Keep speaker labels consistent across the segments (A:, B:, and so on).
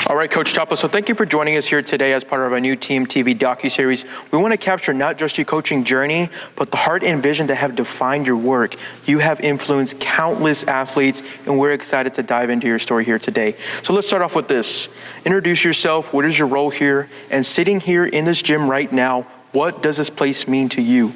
A: All right, Coach Chapa, so thank you for joining us here today as part of our new Team TV docuseries. We want to capture not just your coaching journey, but the heart and vision that have defined your work. You have influenced countless athletes, and we're excited to dive into your story here today. So let's start off with this. Introduce yourself. What is your role here? And sitting here in this gym right now, what does this place mean to you?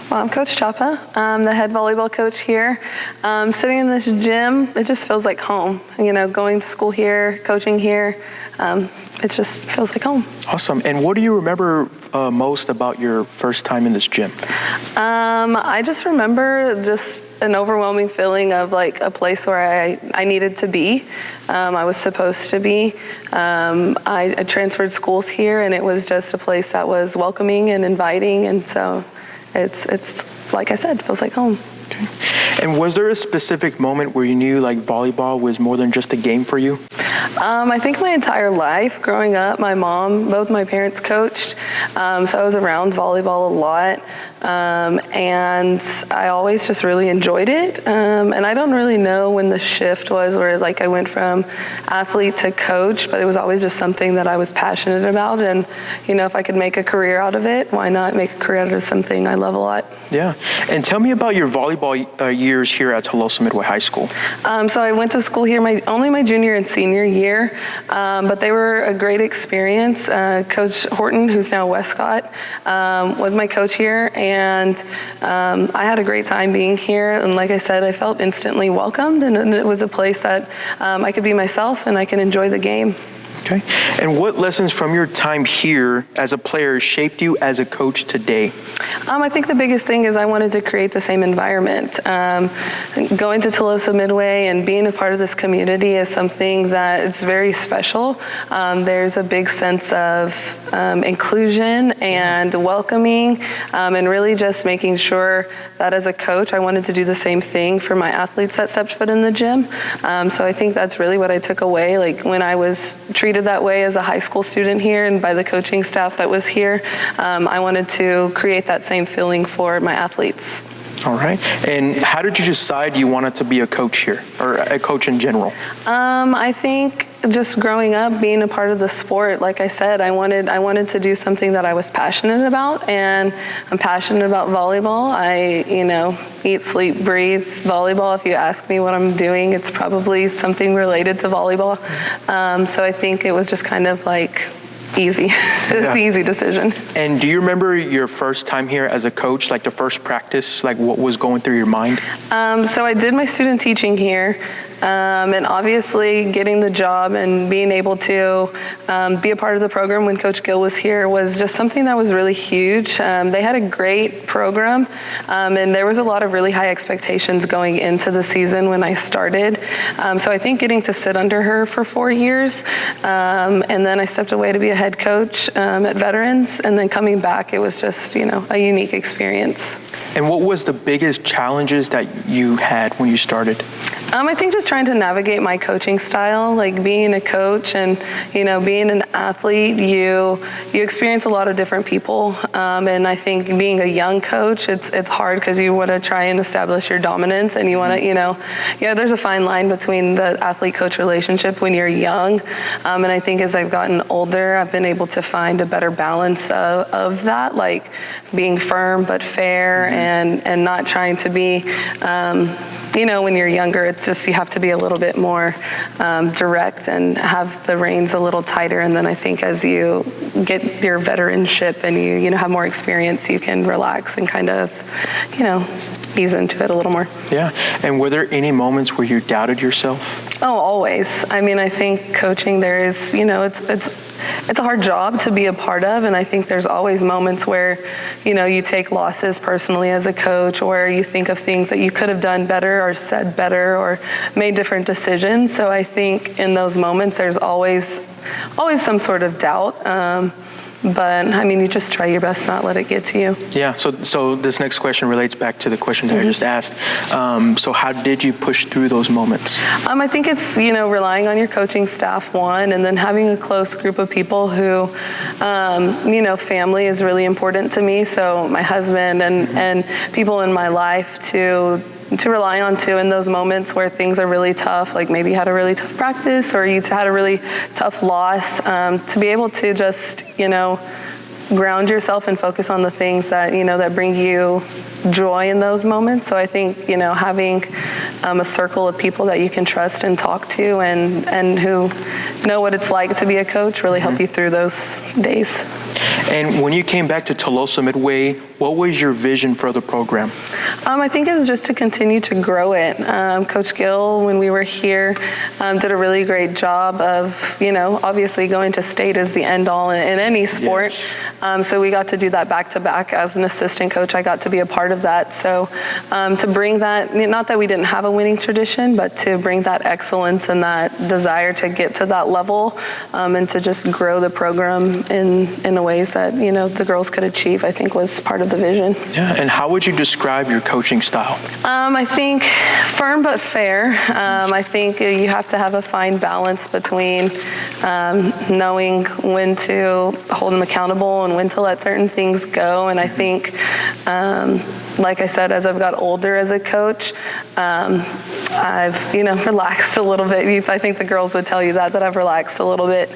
B: Well, I'm Coach Chapa. I'm the head volleyball coach here. Sitting in this gym, it just feels like home. You know, going to school here, coaching here, it just feels like home.
A: Awesome. And what do you remember most about your first time in this gym?
B: I just remember just an overwhelming feeling of like a place where I needed to be. I was supposed to be. I transferred schools here, and it was just a place that was welcoming and inviting, and so it's like I said, feels like home.
A: Okay. And was there a specific moment where you knew like volleyball was more than just a game for you?
B: I think my entire life growing up, both my parents coached, so I was around volleyball a lot, and I always just really enjoyed it, and I don't really know when the shift was where like I went from athlete to coach, but it was always just something that I was passionate about, and you know, if I could make a career out of it, why not make a career out of something I love a lot.
A: Yeah, and tell me about your volleyball years here at Tolosa Midway High School.
B: So I went to school here only my junior and senior year, but they were a great experience. Coach Horton, who's now Westcott, was my coach here, and I had a great time being here. And like I said, I felt instantly welcomed, and it was a place that I could be myself and I can enjoy the game.
A: Okay. And what lessons from your time here as a player shaped you as a coach today?
B: I think the biggest thing is I wanted to create the same environment. Going to Tolosa Midway and being a part of this community is something that is very special. There's a big sense of inclusion and welcoming, and really just making sure that as a coach, I wanted to do the same thing for my athletes that stepped foot in the gym. So I think that's really what I took away. Like when I was treated that way as a high school student here and by the coaching staff that was here, I wanted to create that same feeling for my athletes.
A: All right. And how did you decide you wanted to be a coach here, or a coach in general? I think just growing up, being a part of the sport, like I said, I wanted to do something that I was passionate about, and I'm passionate about volleyball. I, eat, sleep, breathe volleyball. If you ask me what I'm doing, it's probably something related to volleyball. So I think it was just kind of like easy. It was an easy decision. And do you remember your first time here as a coach, like the first practice, like what was going through your mind?
B: So I did my student teaching here, and obviously getting the job and being able to be a part of the program when Coach Gill was here was just something that was really huge. They had a great program, and there was a lot of really high expectations going into the season when I started. So I think getting to sit under her for 4 years, and then I stepped away to be a head coach at Veterans, and then coming back, it was just, a unique experience.
A: And what was the biggest challenges that you had when you started?
B: I think just trying to navigate my coaching style, like being a coach and, being an athlete, you experience a lot of different people. And I think being a young coach, it's hard because you want to try and establish your dominance, and you want to, there's a fine line between the athlete-coach relationship when you're young. And I think as I've gotten older, I've been able to find a better balance of that, like being firm but fair, and not trying to be, when you're younger, it's just you have to be a little bit more direct and have the reins a little tighter. And then I think as you get your veteranship and you have more experience, you can relax and kind of, ease into it a little more.
A: Yeah. And were there any moments where you doubted yourself?
B: Oh, always. I mean, I think coaching, there is, it's a hard job to be a part of, and I think there's always moments where, you take losses personally as a coach, or you think of things that you could have done better or said better or made different decisions. So I think in those moments, there's always some sort of doubt. But I mean, you just try your best not let it get to you. Yeah,
A: so this next question relates back to the question that I just asked. So how did you push through those moments?
B: I think it's, relying on your coaching staff, one, and then having a close group of people who, family is really important to me. So my husband and people in my life to rely on too in those moments where things are really tough, like maybe you had a really tough practice or you had a really tough loss, to be able to just, ground yourself and focus on the things that, that bring you joy in those moments. So I think, having a circle of people that you can trust and talk to and who know what it's like to be a coach really help you through those days.
A: And when you came back to Tolosa Midway, what was your vision for the program?
B: I think it was just to continue to grow it. Coach Gill, when we were here, did a really great job of, obviously going to state is the end all in any sport. Yes. So we got to do that back to back. As an assistant coach, I got to be a part of that. So to bring that, not that we didn't have a winning tradition, but to bring that excellence and that desire to get to that level and to just grow the program in the ways that, the girls could achieve, I think was part of the vision.
A: Yeah, and how would you describe your coaching style?
B: I think firm but fair. I think you have to have a fine balance between knowing when to hold them accountable and when to let certain things go. And I think, like I said, as I've got older as a coach, I've, relaxed a little bit. I think the girls would tell you that I've relaxed a little bit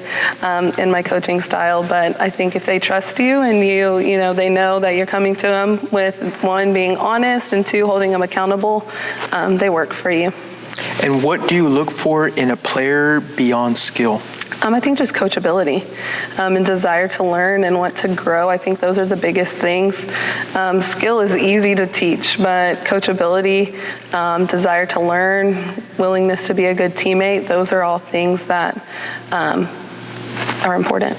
B: in my coaching style. But I think if they trust you and they know that you're coming to them with, one, being honest, and two, holding them accountable, they work for you.
A: And what do you look for in a player beyond skill?
B: I think just coachability and desire to learn and want to grow. I think those are the biggest things. Skill is easy to teach, but coachability, desire to learn, willingness to be a good teammate, those are all things that are important.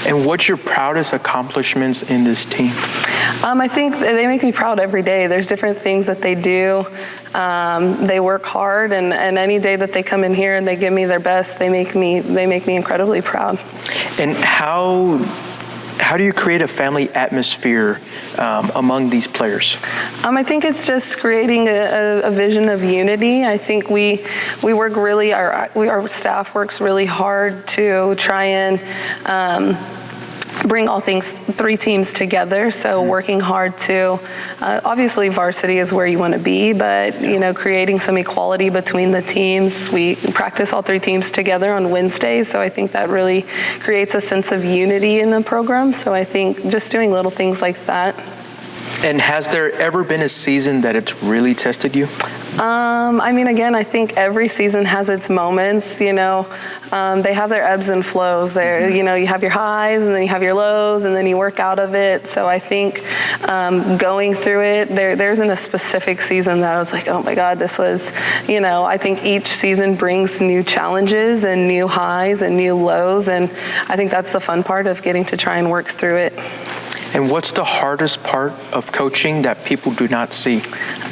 A: And what's your proudest accomplishments in this team?
B: I think they make me proud every day. There's different things that they do. They work hard, and any day that they come in here and they give me their best, they make me incredibly proud. And
A: how do you create a family atmosphere among these players?
B: I think it's just creating a vision of unity. I think we work really, our staff works really hard to try and bring all three teams together. So working hard to, obviously varsity is where you want to be, but creating some equality between the teams. We practice all three teams together on Wednesdays, so I think that really creates a sense of unity in the program. So I think just doing little things like that.
A: And has there ever been a season that it's really tested you?
B: Again, I think every season has its moments, they have their ebbs and flows there. You have your highs and then you have your lows and then you work out of it. So I think going through it, there isn't a specific season that I was like, oh my God, this was, I think each season brings new challenges and new highs and new lows. And I think that's the fun part of getting to try and work through it.
A: And what's the hardest part of coaching that people do not see?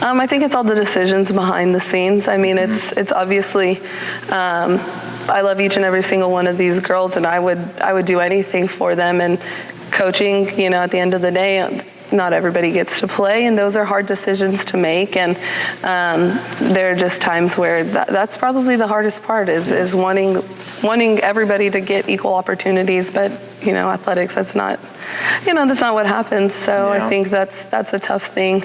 B: I think it's all the decisions behind the scenes. It's obviously, I love each and every single one of these girls, and I would do anything for them. And coaching, at the end of the day, not everybody gets to play, and those are hard decisions to make. And there are just times where that's probably the hardest part is wanting everybody to get equal opportunities. But athletics, that's not what happens. So yeah. I think that's a tough thing,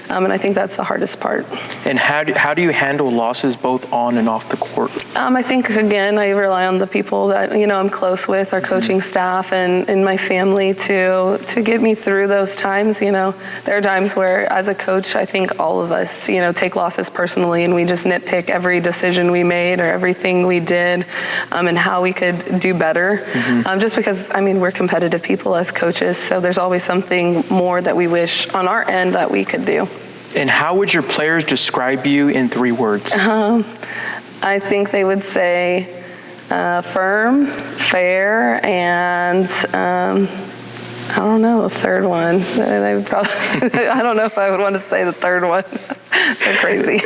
B: and I think that's the hardest part.
A: And how do you handle losses both on and off the court?
B: I think, again, I rely on the people that I'm close with, our coaching staff and my family to get me through those times. There are times where, as a coach, I think all of us take losses personally, and we just nitpick every decision we made or everything we did, and how we could do better. Just because we're competitive people as coaches, so there's always something more that we wish on our end that we could do.
A: And how would your players describe you in 3 words?
B: I think they would say firm, fair, and I don't know, the third one. They would probably, I don't know if I would want to say the third one. They're crazy.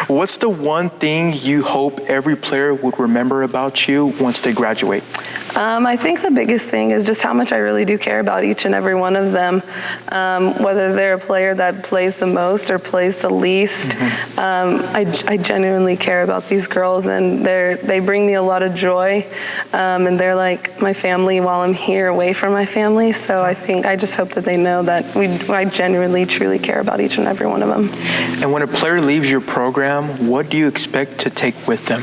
A: What's the one thing you hope every player would remember about you once they graduate?
B: I think the biggest thing is just how much I really do care about each and every one of them, whether they're a player that plays the most or plays the least. I genuinely care about these girls, and they bring me a lot of joy, and they're like my family while I'm here away from my family. So I just hope that they know that I genuinely, truly care about each and every one of them.
C: And when a player leaves your program, what do you expect to take with them?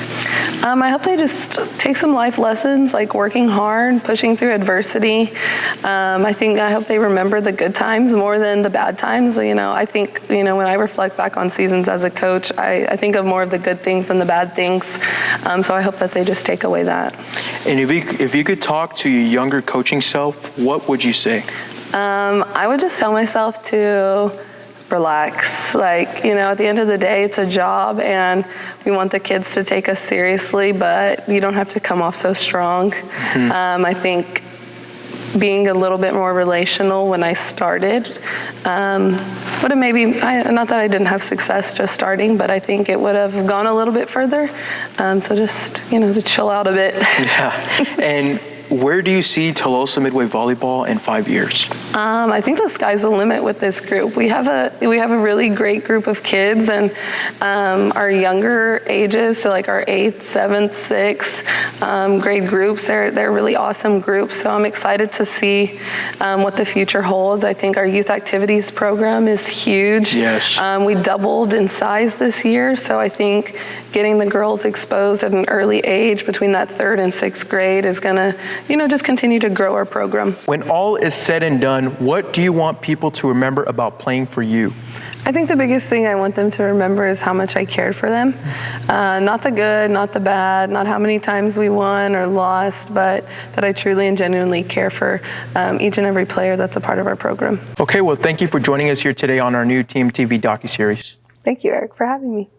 B: I hope they just take some life lessons, like working hard, pushing through adversity. I hope they remember the good times more than the bad times. You know, I think, you know, when I reflect back on seasons as a coach, I think of more of the good things than the bad things. So I hope that they just take away that.
C: And if you could talk to your younger coaching self, what would you say?
B: I would just tell myself to relax. Like, you know, at the end of the day, it's a job and we want the kids to take us seriously, but you don't have to come off so strong. Mm-hmm. I think being a little bit more relational when I started would have maybe, not that I didn't have success just starting, but I think it would have gone a little bit further. So just, you know, to chill out a bit.
C: Yeah. And where do you see Tolosa Midway Volleyball in 5 years?
B: I think the sky's the limit with this group. We have a really great group of kids, and our younger ages, so like our 8th, 7th, 6th grade groups, they're really awesome groups. So I'm excited to see what the future holds. I think our youth activities program is huge.
C: Yes.
B: We doubled in size this year, so I think getting the girls exposed at an early age between that 3rd and 6th grade is gonna, you know, just continue to grow our program.
C: When all is said and done, what do you want people to remember about playing for you?
B: I think the biggest thing I want them to remember is how much I cared for them. Not the good, not the bad, not how many times we won or lost, but that I truly and genuinely care for each and every player that's a part of our program.
C: Okay, well, thank you for joining us here today on our new Team TV docuseries.
B: Thank you, Eric, for having me.